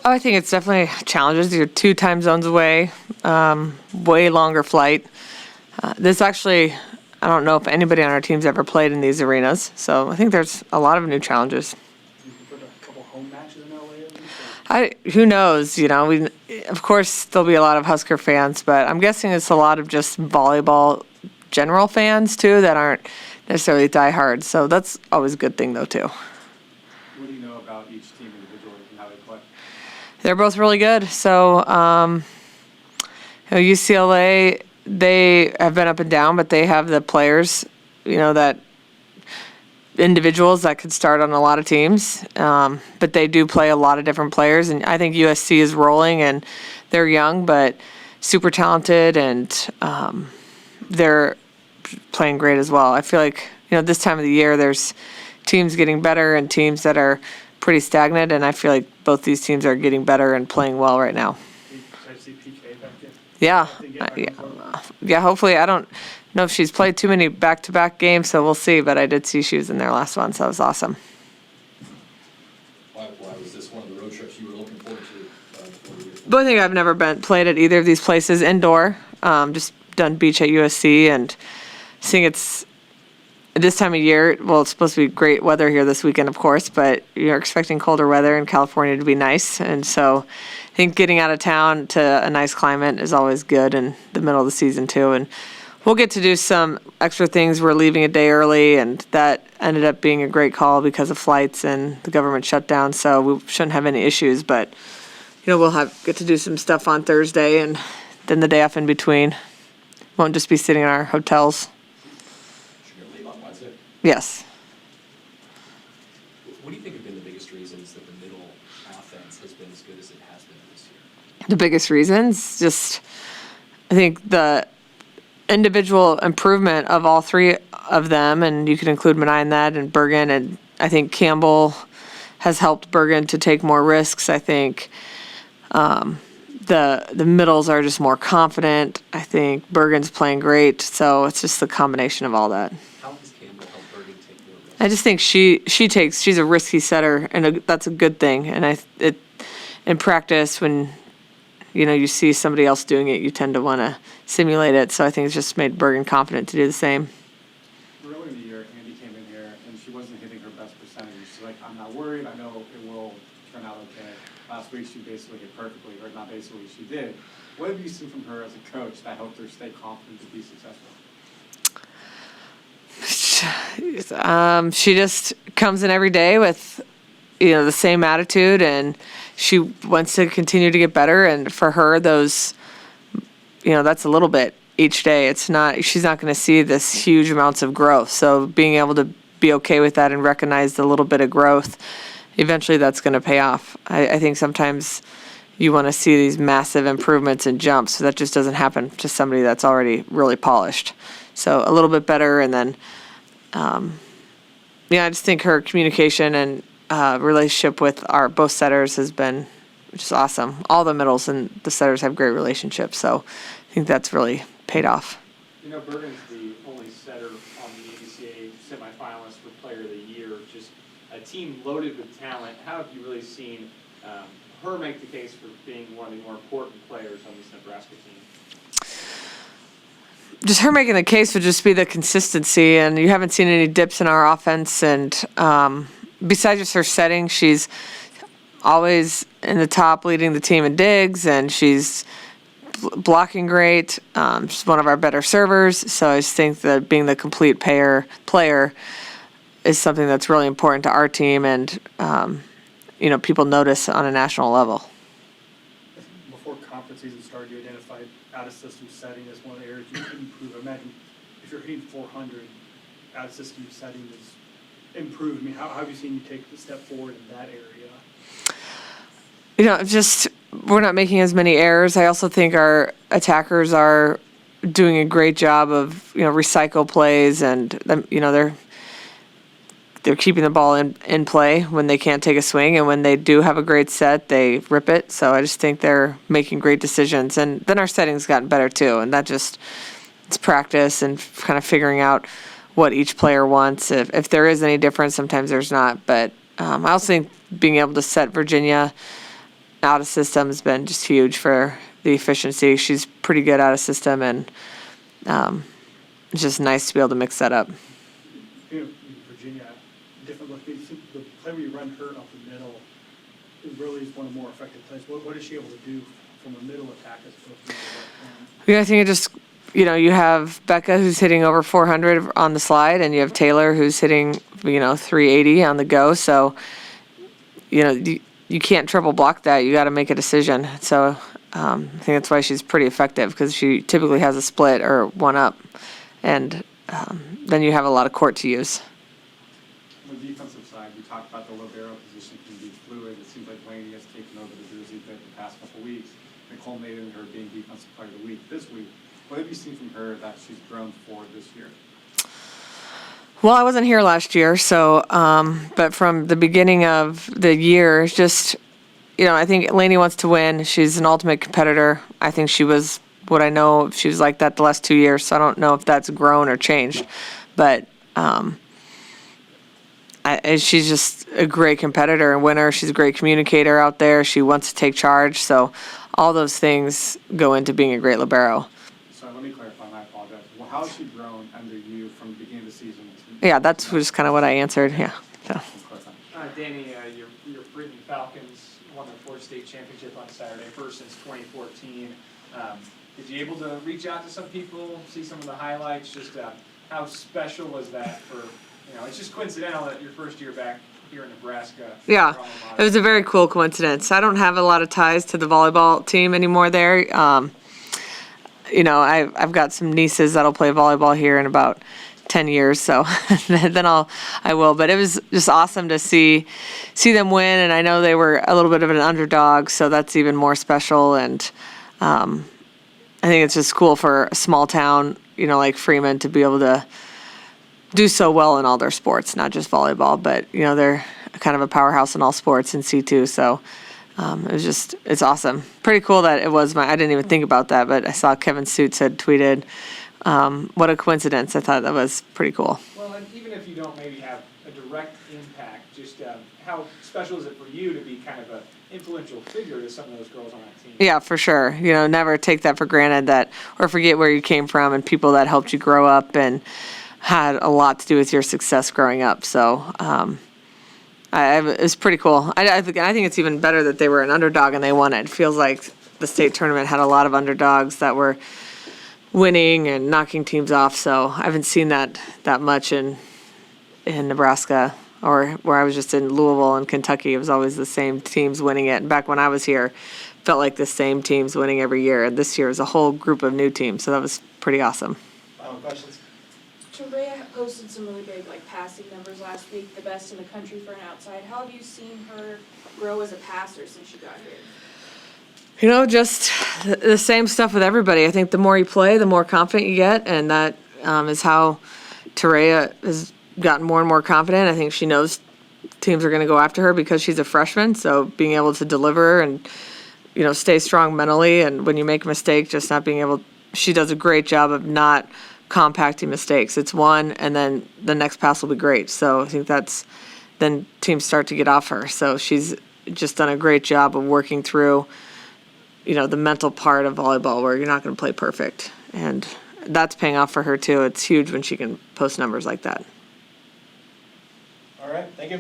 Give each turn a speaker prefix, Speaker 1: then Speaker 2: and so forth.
Speaker 1: Oh, I think it's definitely challenges. You're 2 time zones away, way longer flight. This actually, I don't know if anybody on our team's ever played in these arenas, so I think there's a lot of new challenges.
Speaker 2: You can put a couple home matches in LA.
Speaker 1: Who knows? Of course, there'll be a lot of Husker fans, but I'm guessing it's a lot of just volleyball general fans too that aren't necessarily diehard. So that's always a good thing, though, too.
Speaker 2: What do you know about each team individually and how they play?
Speaker 1: They're both really good. So UCLA, they have been up and down, but they have the players, that individuals that could start on a lot of teams. But they do play a lot of different players, and I think USC is rolling, and they're young but super talented, and they're playing great as well. I feel like this time of the year there's teams getting better and teams that are pretty stagnant, and I feel like both these teams are getting better and playing well right now.
Speaker 2: Should I see PK back in?
Speaker 1: Yeah, hopefully. I don't know if she's played too many back-to-back games, so we'll see, but I did see she was in their last one, so that was awesome.
Speaker 3: Why was this one of the road trips you were looking forward to?
Speaker 1: But I think I've never played at either of these places indoor, just done beach at USC, and seeing it's this time of year, well, it's supposed to be great weather here this weekend, of course, but you're expecting colder weather in California to be nice. And so I think getting out of town to a nice climate is always good in the middle of the season, too. And we'll get to do some extra things. We're leaving a day early, and that ended up being a great call because of flights and the government shutdown. So we shouldn't have any issues. But, we'll get to do some stuff on Thursday and then the day off in between. Won't just be sitting in our hotels. Yes.
Speaker 3: What do you think have been the biggest reasons that the middle offense has been as good as it has been this year?
Speaker 1: The biggest reasons, just I think the individual improvement of all 3 of them, and you can include Menai in that, and Bergen, and I think Campbell has helped Bergen to take more risks. I think the middles are just more confident. I think Bergen's playing great, so it's just the combination of all that. I just think she's a risky setter, and that's a good thing. And in practice, when you see somebody else doing it, you tend to want to simulate it. So I think it's just made Bergen confident to do the same.
Speaker 2: Early in the year, Andi came in here and she wasn't hitting her best percentage. She's like, "I'm not worried. I know it will turn out okay." Last week she basically hit perfectly, or not basically, she did. What have you seen from her as a coach that helped her stay confident to be successful?
Speaker 1: She just comes in every day with, the same attitude, and she wants to continue to get better. And for her, those, that's a little bit each day. She's not going to see this huge amounts of growth. So being able to be okay with that and recognize the little bit of growth, eventually that's going to pay off. I think sometimes you want to see these massive improvements and jumps. So that just doesn't happen to somebody that's already really polished. So a little bit better, and then I just think her communication and relationship with our both setters has been just awesome. All the middles and the setters have great relationships, so I think that's really paid off.
Speaker 2: Bergen's the only setter on the ABCA semifinalist for Player of the Year. Just a team loaded with talent. How have you really seen her make the case for being one of the more important players on this Nebraska team?
Speaker 1: Just her making the case would just be the consistency, and you haven't seen any dips in our offense. And besides just her setting, she's always in the top, leading the team in digs, and she's blocking great. She's one of our better servers, so I just think that being the complete player is something that's really important to our team, and people notice on a national level.
Speaker 2: Before conference season started, you identified out-of-system setting as one of the areas you can improve. I imagine if you're hitting 400, out-of-system setting is improved. I mean, how have you seen you take a step forward in that area?
Speaker 1: Just we're not making as many errors. I also think our attackers are doing a great job of recycle plays, and they're keeping the ball in play when they can't take a swing, and when they do have a great set, they rip it. So I just think they're making great decisions, and then our setting's gotten better too, and that it's practice and kind of figuring out what each player wants. If there is any difference, sometimes there's not, but I also think being able to set Virginia out of system has been just huge for the efficiency. She's pretty good out of system, and it's just nice to be able to mix that up.
Speaker 4: In Virginia, different look. The play where you run her up the middle, it really is one of the more effective plays. What is she able to do from a middle attack as opposed to
Speaker 1: Yeah, I think it just, you have Becca who's hitting over 400 on the slide, and you have Taylor who's hitting, 380 on the go. So, you can't triple block that. You got to make a decision. So I think that's why she's pretty effective, because she typically has a split or one up, and then you have a lot of court to use.
Speaker 2: On the defensive side, we talked about the libero position can be fluid. It seems like Laney has taken over the jersey bit the past couple weeks, and culminated in her being defensive player of the week this week. What have you seen from her that she's grown forward this year?
Speaker 1: Well, I wasn't here last year, so, but from the beginning of the year, it's just, I think Laney wants to win. She's an ultimate competitor. I think she was what I know she was like that the last 2 years, so I don't know if that's grown or changed. But she's just a great competitor and winner. She's a great communicator out there. She wants to take charge. So all those things go into being a great libero.
Speaker 2: So let me clarify, I apologize. Well, how has she grown under you from the beginning of the season?
Speaker 1: Yeah, that's just kind of what I answered, yeah. So.
Speaker 5: Dani, your Brittany Falcons won their fourth state championship on Saturday, first since 2014. Did you able to reach out to some people, see some of the highlights? Just how special was that for, it's just coincidental that your first year back here in Nebraska.
Speaker 1: Yeah, it was a very cool coincidence. I don't have a lot of ties to the volleyball team anymore there. I've got some nieces that'll play volleyball here in about 10 years, so then I will. But it was just awesome to see them win, and I know they were a little bit of an underdog, so that's even more special. And I think it's just cool for a small town, like Freeman, to be able to do so well in all their sports, not just volleyball, but they're kind of a powerhouse in all sports in C2. So it's awesome. Pretty cool that it was I didn't even think about that, but I saw Kevin Suits had tweeted, what a coincidence. I thought that was pretty cool.
Speaker 5: Well, and even if you don't maybe have a direct impact, just how special is it for you to be kind of an influential figure to some of those girls on that team?
Speaker 1: Yeah, for sure. Never take that for granted, or forget where you came from and people that helped you grow up and had a lot to do with your success growing up. So it's pretty cool. I think it's even better that they were an underdog and they won it. It feels like the state tournament had a lot of underdogs that were winning and knocking teams off. So I haven't seen that much in Nebraska, or where I was just in Louisville and Kentucky. It was always the same teams winning it. And back when I was here, felt like the same teams winning every year. And this year was a whole group of new teams. So that was pretty awesome.
Speaker 4: Final questions?
Speaker 6: Terea posted some really big passing numbers last week, the best in the country for an outside. How have you seen her grow as a passer since she got here?
Speaker 1: Just the same stuff with everybody. I think the more you play, the more confident you get, and that is how Terea has gotten more and more confident. I think she knows teams are going to go after her because she's a freshman, so being able to deliver and, stay strong mentally, and when you make a mistake, just not being able – she does a great job of not – compacting mistakes. It's one, and then the next pass will be great. So I think then teams start to get off her. So she's just done a great job of working through, the mental part of volleyball where you're not going to play perfect. And that's paying off for her too. It's huge when she can post numbers like that.
Speaker 4: All right, thank you.